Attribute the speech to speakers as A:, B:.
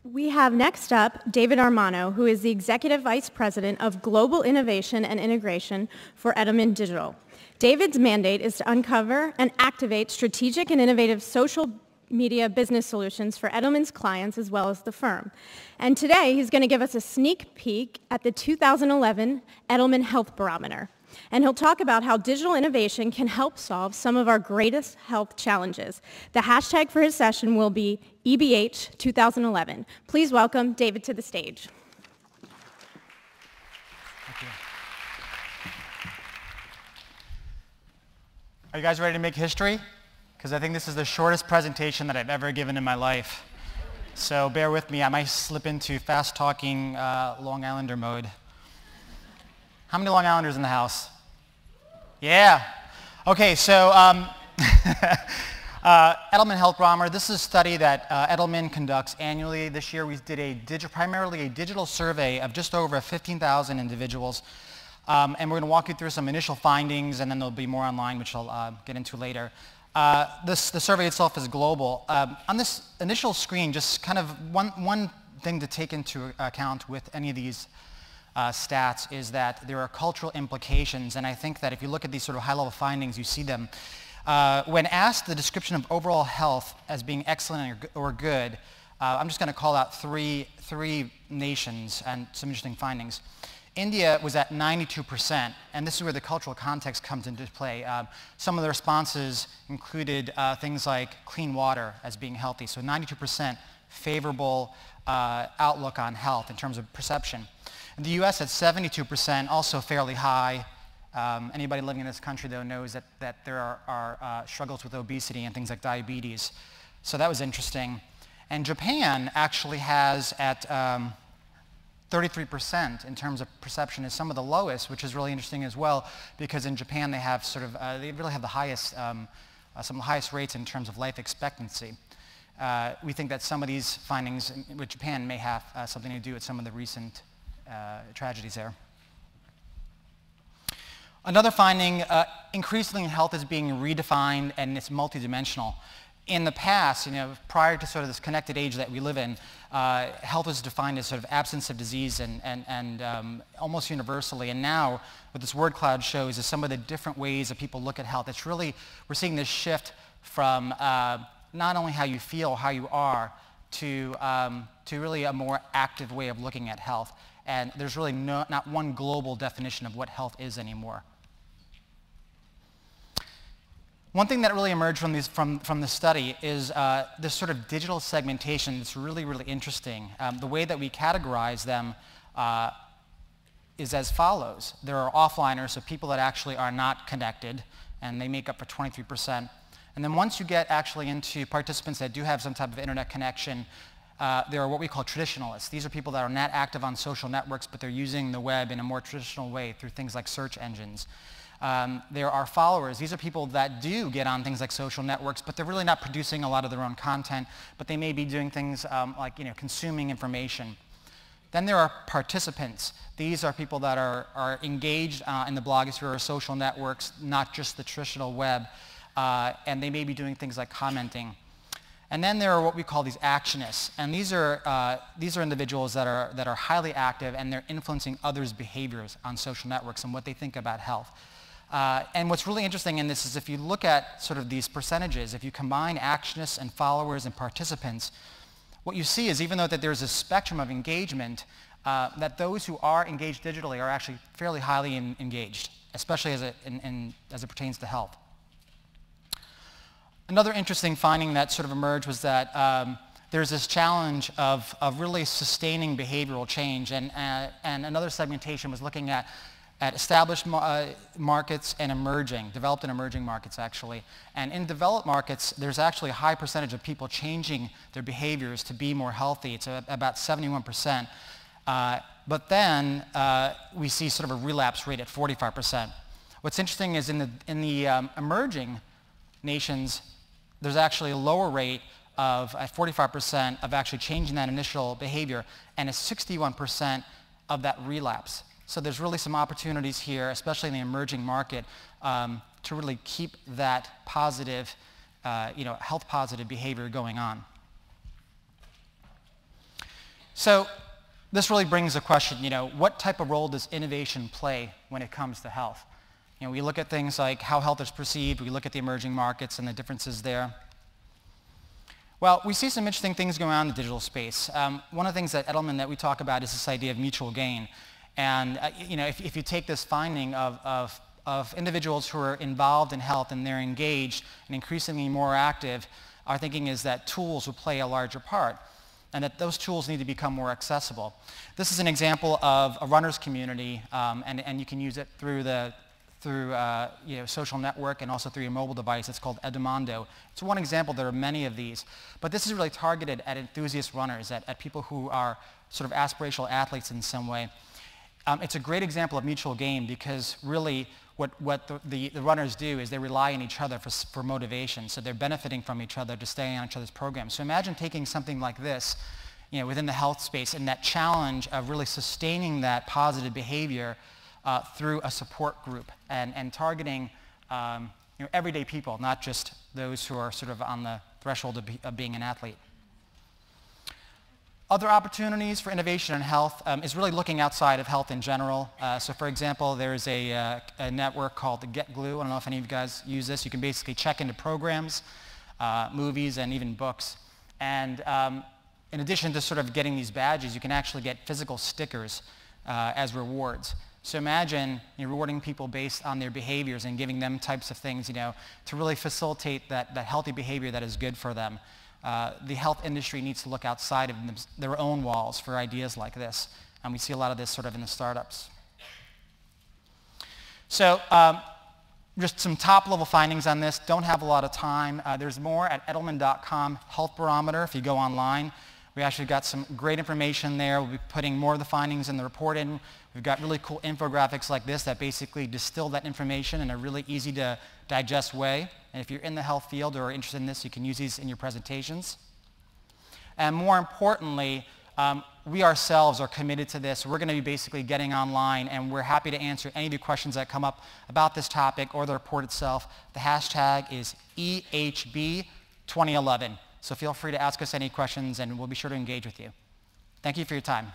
A: We have next up David Armano, who is the Executive Vice President of Global Innovation and Integration for Edelman Digital. David's mandate is to uncover and activate strategic and innovative social media business solutions for Edelman's clients as well as the firm. And today he's going to give us a sneak peek at the 2011 Edelman Health Barometer. And he'll talk about how digital innovation can help solve some of our greatest health challenges. The hashtag for his session will be EBH 2011. Please welcome David to the stage.
B: Thank you. Are you guys ready to make history? Because I think this is the shortest presentation that I've ever given in my life. So bear with me. I might slip into fast-talking Long Islander mode. How many Long Islanders in the house? Yeah. Okay, so Edelman Health Barometer, this is a study that Edelman conducts annually. This year we did primarily a digital survey of just over 15,000 individuals. And we're going to walk you through some initial findings, and then there'll be more online, which I'll get into later. The survey itself is global. On this initial screen, just kind of one thing to take into account with any of these stats is that there are cultural implications, and I think that if you look at these sort of high-level findings, you see them. When asked the description of overall health as being excellent or good, I'm just going to call out three nations and some interesting findings. India was at 92%, and this is where the cultural context comes into play. Some of the responses included things like clean water as being healthy, so 92% favorable outlook on health in terms of perception. In the US at 72%, also fairly high. Anybody living in this country, though, knows that there are struggles with obesity and things like diabetes. So that was interesting. And Japan actually has at 33% in terms of perception is some of the lowest, which is really interesting as well, because in Japan they have sort of, they really have the highest, some of the highest rates in terms of life expectancy. We think that some of these findings with Japan may have something to do with some of the recent tragedies there. Another finding, increasingly health is being redefined and it's multidimensional. In the past, prior to sort of this connected age that we live in, health was defined as sort of absence of disease and almost universally. And now, what this word cloud shows is some of the different ways that people look at health. It's really, we're seeing this shift from not only how you feel, how you are, to really a more active way of looking at health. And there's really not one global definition of what health is anymore. One thing that really emerged from this study is this sort of digital segmentation. It's really, really interesting. The way that we categorize them is as follows. There are offliners, so people that actually are not connected, and they make up for 23%. And then once you get actually into participants that do have some type of internet connection, there are what we call traditionalists. These are people that are not active on social networks, but they're using the web in a more traditional way through things like search engines. There are followers. These are people that do get on things like social networks, but they're really not producing a lot of their own content, but they may be doing things like consuming information. Then there are participants. These are people that are engaged in the blogosphere or social networks, not just the traditional web, and they may be doing things like commenting. And then there are what we call these actionists, and these are individuals that are highly active, and they're influencing others' behaviors on social networks and what they think about health. And what's really interesting in this is if you look at sort of these percentages, if you combine actionists and followers and participants, what you see is even though that there's a spectrum of engagement, that those who are engaged digitally are actually fairly highly engaged, especially as it pertains to health. Another interesting finding that sort of emerged was that there's this challenge of really sustaining behavioral change, and another segmentation was looking at established markets and developed and emerging markets actually. And in developed markets, there's actually a high percentage of people changing their behaviors to be more healthy. It's about 71%. But then we see sort of a relapse rate at 45%. What's interesting is in the emerging nations, there's actually a lower rate of at 45% of actually changing that initial behavior, and a 61% of that relapse. So there's really some opportunities here, especially in the emerging market, to really keep that positive, health positive behavior going on. So this really brings the question, what type of role does innovation play when it comes to health? We look at things like how health is perceived, we look at the emerging markets and the differences there. Well, we see some interesting things going on in the digital space. One of the things at Edelman that we talk about is this idea of mutual gain. And if you take this finding of individuals who are involved in health and they're engaged and increasingly more active, our thinking is that tools will play a larger part and that those tools need to become more accessible. This is an example of a runner's community, and you can use it through social network and also through your mobile device. It's called Edmondo. It's one example. There are many of these. But this is really targeted at enthusiast runners, at people who are sort of aspirational athletes in some way. It's a great example of mutual gain because really what the runners do is they rely on each other for motivation. So they're benefiting from each other to stay on each other's programs. So imagine taking something like this within the health space and that challenge of really sustaining that positive behavior through a support group and targeting everyday people, not just those who are sort of on the threshold of being an athlete. Other opportunities for innovation in health is really looking outside of health in general. So for example, there's a network called the Get Glue. I don't know if any of you guys use this. You can basically check into programs, movies, and even books. And in addition to sort of getting these badges, you can actually get physical stickers as rewards. So imagine rewarding people based on their behaviors and giving them types of things, to really facilitate that healthy behavior that is good for them. The health industry needs to look outside of their own walls for ideas like this. And we see a lot of this sort of in the startups. So just some top-level findings on this. Don't have a lot of time. There's more at Edelman.com Health Barometer if you go online. We actually got some great information there. We'll be putting more of the findings in the report in. We've got really cool infographics like this that basically distill that information in a really easy to digest way. And if you're in the health field or are interested in this, you can use these in your presentations. And more importantly, we ourselves are committed to this. We're going to be basically getting online, and we're happy to answer any of your questions that come up about this topic or the report itself. The hashtag is EHB2011. So feel free to ask us any questions, and we'll be sure to engage with you. Thank you for your time.